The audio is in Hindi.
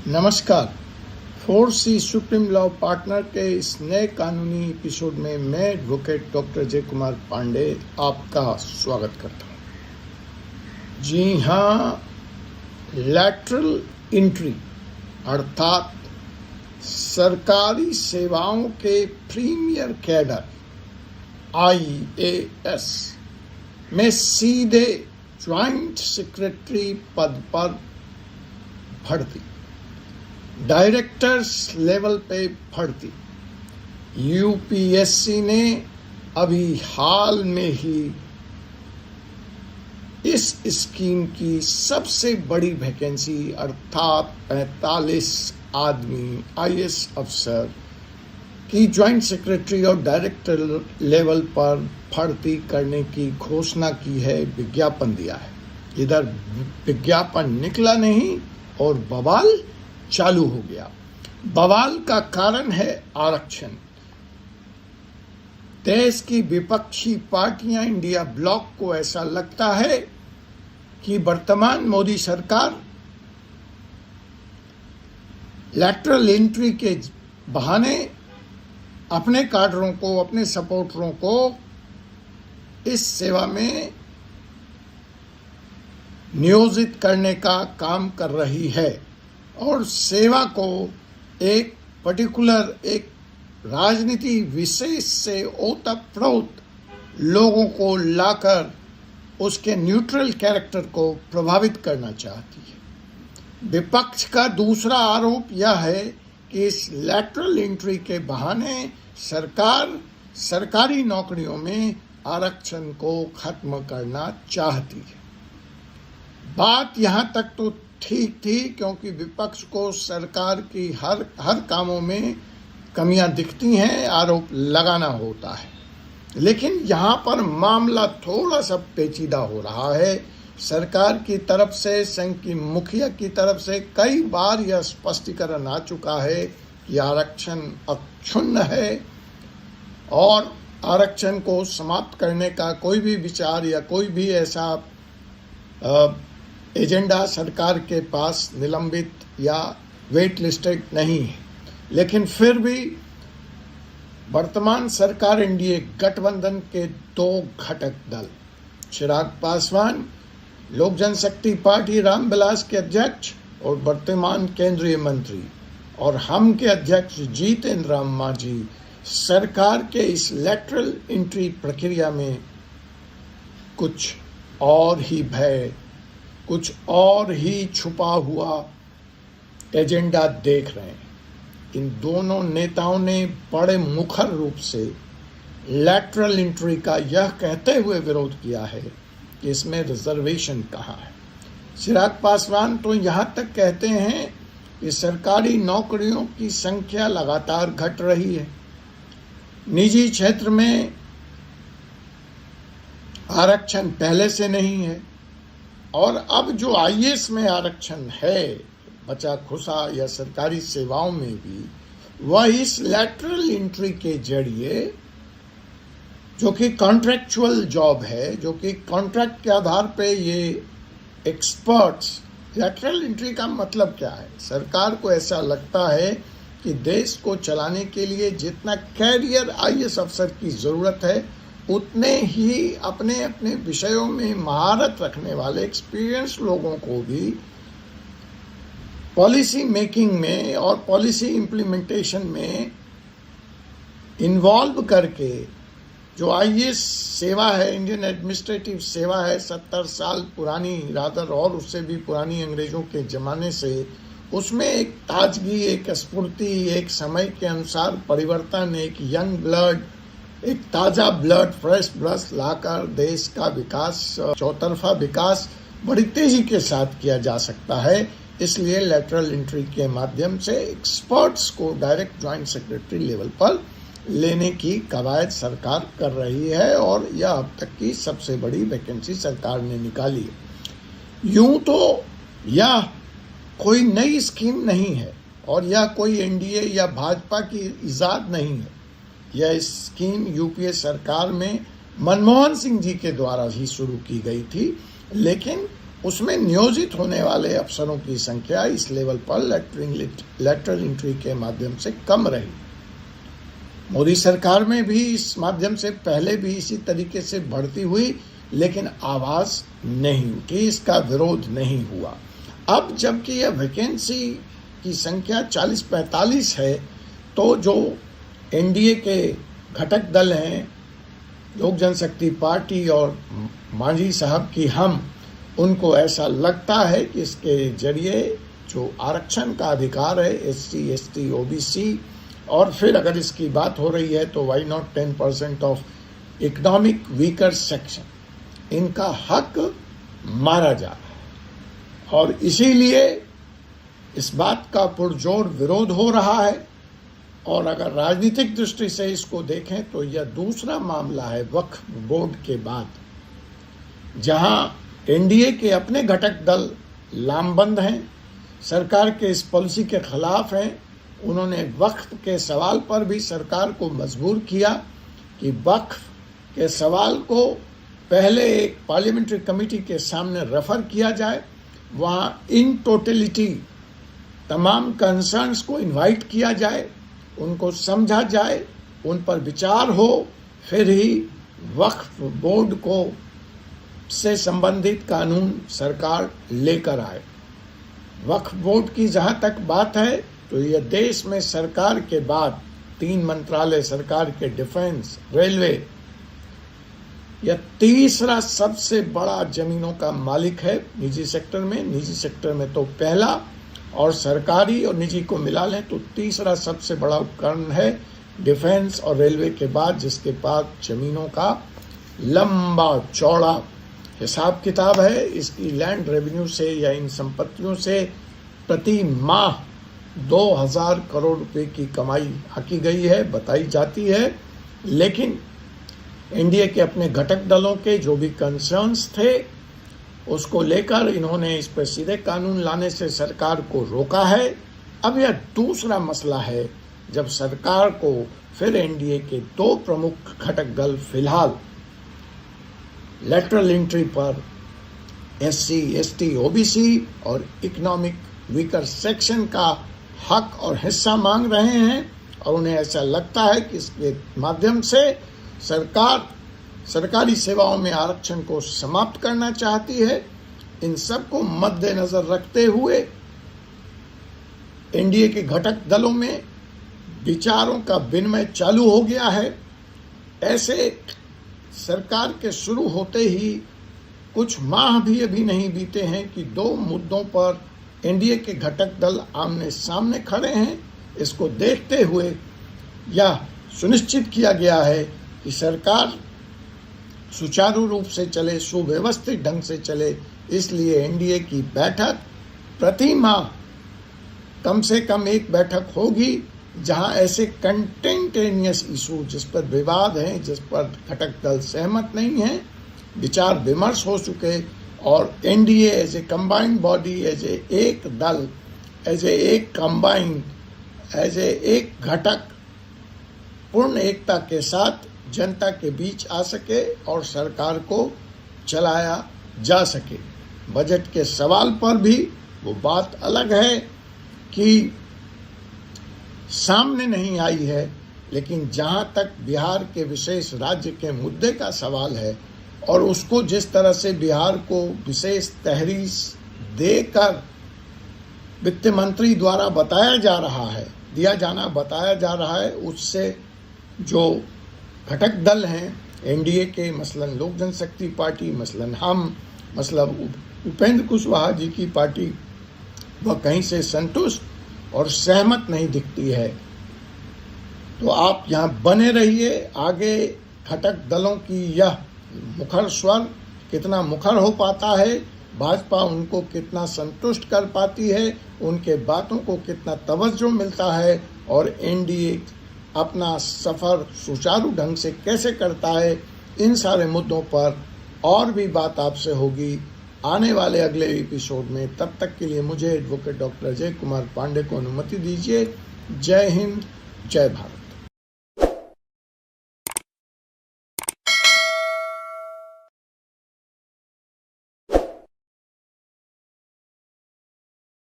नमस्कार। 4C सुप्रीम लॉ पार्टनर के इस नए कानूनी एपिसोड में मैं एडवोकेट डॉक्टर जय कुमार पांडे आपका स्वागत करता हूं। जी हाँ, लैटरल एंट्री अर्थात सरकारी सेवाओं के प्रीमियर कैडर IAS में सीधे ज्वाइंट सेक्रेटरी पद पर भर्ती, डायरेक्टर्स लेवल पे भर्ती यूपीएससी ने अभी हाल में ही इस स्कीम की सबसे बड़ी वैकेंसी अर्थात 45 आदमी IAS अफसर की ज्वाइंट सेक्रेटरी और डायरेक्टर लेवल पर भर्ती करने की घोषणा की है, विज्ञापन दिया है। इधर विज्ञापन निकला नहीं और बवाल चालू हो गया। बवाल का कारण है आरक्षण। देश की विपक्षी पार्टियां इंडिया ब्लॉक को ऐसा लगता है कि वर्तमान मोदी सरकार लैटरल एंट्री के बहाने अपने काडरों को, अपने सपोर्टरों को इस सेवा में नियोजित करने का काम कर रही है और सेवा को एक पर्टिकुलर एक राजनीति विशेष से ओतप्रोत लोगों को लाकर उसके न्यूट्रल कैरेक्टर को प्रभावित करना चाहती है। विपक्ष का दूसरा आरोप यह है कि इस लैटरल एंट्री के बहाने सरकार सरकारी नौकरियों में आरक्षण को खत्म करना चाहती है। बात यहां तक तो ठीक थी, क्योंकि विपक्ष को सरकार की हर कामों में कमियां दिखती हैं, आरोप लगाना होता है। लेकिन यहाँ पर मामला थोड़ा सा पेचीदा हो रहा है। सरकार की तरफ से, संघ की मुखिया की तरफ से कई बार यह स्पष्टीकरण आ चुका है कि आरक्षण अक्षुण्ण है और आरक्षण को समाप्त करने का कोई भी विचार या कोई भी ऐसा एजेंडा सरकार के पास निलंबित या वेट लिस्टेड नहीं है। लेकिन फिर भी वर्तमान सरकार एनडीए गठबंधन के दो घटक दल चिराग पासवान, लोक जनशक्ति पार्टी रामविलास के अध्यक्ष और वर्तमान केंद्रीय मंत्री, और हम के अध्यक्ष जितेंद्र राम मांझी सरकार के इस लैटरल एंट्री प्रक्रिया में कुछ और ही भय, कुछ और ही छुपा हुआ एजेंडा देख रहे हैं। इन दोनों नेताओं ने बड़े मुखर रूप से लैटरल एंट्री का यह कहते हुए विरोध किया है कि इसमें रिजर्वेशन कहाँ है। चिराग पासवान तो यहाँ तक कहते हैं कि सरकारी नौकरियों की संख्या लगातार घट रही है, निजी क्षेत्र में आरक्षण पहले से नहीं है, और अब जो IAS में आरक्षण है बचा खुसा या सरकारी सेवाओं में भी, वह इस लैटरल एंट्री के जरिए, जो कि कॉन्ट्रैक्चुअल जॉब है, जो कि कॉन्ट्रैक्ट के आधार पे ये एक्सपर्ट्स, लैटरल एंट्री का मतलब क्या है? सरकार को ऐसा लगता है कि देश को चलाने के लिए जितना कैरियर IAS अफसर की ज़रूरत है, उतने ही अपने अपने विषयों में महारत रखने वाले एक्सपीरियंस लोगों को भी पॉलिसी मेकिंग में और पॉलिसी इम्प्लीमेंटेशन में इन्वॉल्व करके, जो IAS सेवा है, इंडियन एडमिनिस्ट्रेटिव सेवा है, 70 साल पुरानी रादर और उससे भी पुरानी अंग्रेजों के ज़माने से, उसमें एक ताजगी, एक स्फूर्ति, एक समय के अनुसार परिवर्तन, एक यंग ब्लड, एक ताज़ा ब्लड, फ्रेश ब्लड लाकर देश का विकास, चौतरफा विकास बड़ी तेज़ी के साथ किया जा सकता है। इसलिए लैटरल एंट्री के माध्यम से एक्सपर्ट्स को डायरेक्ट ज्वाइंट सेक्रेटरी लेवल पर लेने की कवायद सरकार कर रही है, और यह अब तक की सबसे बड़ी वैकेंसी सरकार ने निकाली है। यूं तो यह कोई नई स्कीम नहीं है और यह कोई एनडीए या भाजपा की इजाद नहीं है। यह स्कीम यूपीए सरकार में मनमोहन सिंह जी के द्वारा ही शुरू की गई थी, लेकिन उसमें नियोजित होने वाले अफसरों की संख्या इस लेवल पर लेटरल एंट्री के माध्यम से कम रही। मोदी सरकार में भी इस माध्यम से पहले भी इसी तरीके से बढ़ती हुई, लेकिन आवाज नहीं उठी, इसका विरोध नहीं हुआ। अब जबकि यह वैकेंसी की संख्या 40-45 है, तो जो एनडीए के घटक दल हैं, लोक जनशक्ति पार्टी और मांझी साहब की हम, उनको ऐसा लगता है कि इसके जरिए जो आरक्षण का अधिकार है SC, ST, OBC, और फिर अगर इसकी बात हो रही है तो why not 10% of economic weaker section, इनका हक मारा जा रहा है। और इसीलिए इस बात का पुरजोर विरोध हो रहा है। और अगर राजनीतिक दृष्टि से इसको देखें तो यह दूसरा मामला है वक्फ बोर्ड के बाद, जहां एनडीए के अपने घटक दल लामबंद हैं, सरकार के इस पॉलिसी के खिलाफ हैं। उन्होंने वक्फ के सवाल पर भी सरकार को मजबूर किया कि वक्फ के सवाल को पहले एक पार्लियामेंट्री कमेटी के सामने रेफर किया जाए, वहां इन टोटलिटी तमाम कंसर्न्स को इनवाइट किया जाए, उनको समझा जाए, उन पर विचार हो, फिर ही वक्फ बोर्ड को से संबंधित कानून सरकार लेकर आए। वक्फ बोर्ड की जहां तक बात है तो यह देश में सरकार के बाद 3 मंत्रालय, सरकार के डिफेंस, रेलवे, यह तीसरा सबसे बड़ा जमीनों का मालिक है निजी सेक्टर में। निजी सेक्टर में तो पहला, और सरकारी और निजी को मिला लें तो तीसरा सबसे बड़ा उपकरण है डिफेंस और रेलवे के बाद, जिसके पास जमीनों का लंबा चौड़ा हिसाब किताब है। इसकी लैंड रेवेन्यू से या इन संपत्तियों से प्रति माह 2000 करोड़ रुपए की कमाई आकी गई है, बताई जाती है। लेकिन एनडीए के अपने घटक दलों के जो भी कंसर्न्स थे, उसको लेकर इन्होंने इस पर सीधे कानून लाने से सरकार को रोका है। अब यह दूसरा मसला है जब सरकार को फिर एनडीए के 2 प्रमुख घटक दल फिलहाल लेटरल एंट्री पर SC, ST, OBC और इकोनॉमिक वीकर सेक्शन का हक और हिस्सा मांग रहे हैं, और उन्हें ऐसा लगता है कि इसके माध्यम से सरकार सरकारी सेवाओं में आरक्षण को समाप्त करना चाहती है। इन सब को मद्देनजर रखते हुए एनडीए के घटक दलों में विचारों का विनिमय चालू हो गया है। ऐसे सरकार के शुरू होते ही कुछ माह भी अभी नहीं बीते हैं कि 2 मुद्दों पर एनडीए के घटक दल आमने सामने खड़े हैं। इसको देखते हुए यह सुनिश्चित किया गया है कि सरकार सुचारू रूप से चले, सुव्यवस्थित ढंग से चले। इसलिए एनडीए की बैठक प्रति माह कम से कम एक बैठक होगी, जहां ऐसे कंटेंटेनियस इशू जिस पर विवाद है, जिस पर घटक दल सहमत नहीं है, विचार विमर्श हो चुके, और NDA as a combined body, as a एक दल, एज ए एक कंबाइंड, एज ए एक घटक पूर्ण एकता के साथ जनता के बीच आ सके और सरकार को चलाया जा सके। बजट के सवाल पर भी वो बात अलग है कि सामने नहीं आई है, लेकिन जहां तक बिहार के विशेष राज्य के मुद्दे का सवाल है और उसको जिस तरह से बिहार को विशेष तहरीर देकर वित्त मंत्री द्वारा दिया जाना बताया जा रहा है, उससे जो घटक दल हैं एनडीए के, मसलन लोक जनशक्ति पार्टी, मसलन हम, मतलब उपेंद्र कुशवाहा जी की पार्टी, वह कहीं से संतुष्ट और सहमत नहीं दिखती है। तो आप यहाँ बने रहिए। आगे घटक दलों की यह मुखर स्वर कितना मुखर हो पाता है, भाजपा उनको कितना संतुष्ट कर पाती है, उनके बातों को कितना तवज्जो मिलता है, और एनडीए अपना सफ़र सुचारू ढंग से कैसे करता है, इन सारे मुद्दों पर और भी बात आपसे होगी आने वाले अगले एपिसोड में। तब तक के लिए मुझे एडवोकेट डॉक्टर अजय कुमार पांडे को अनुमति दीजिए। जय हिंद, जय भारत।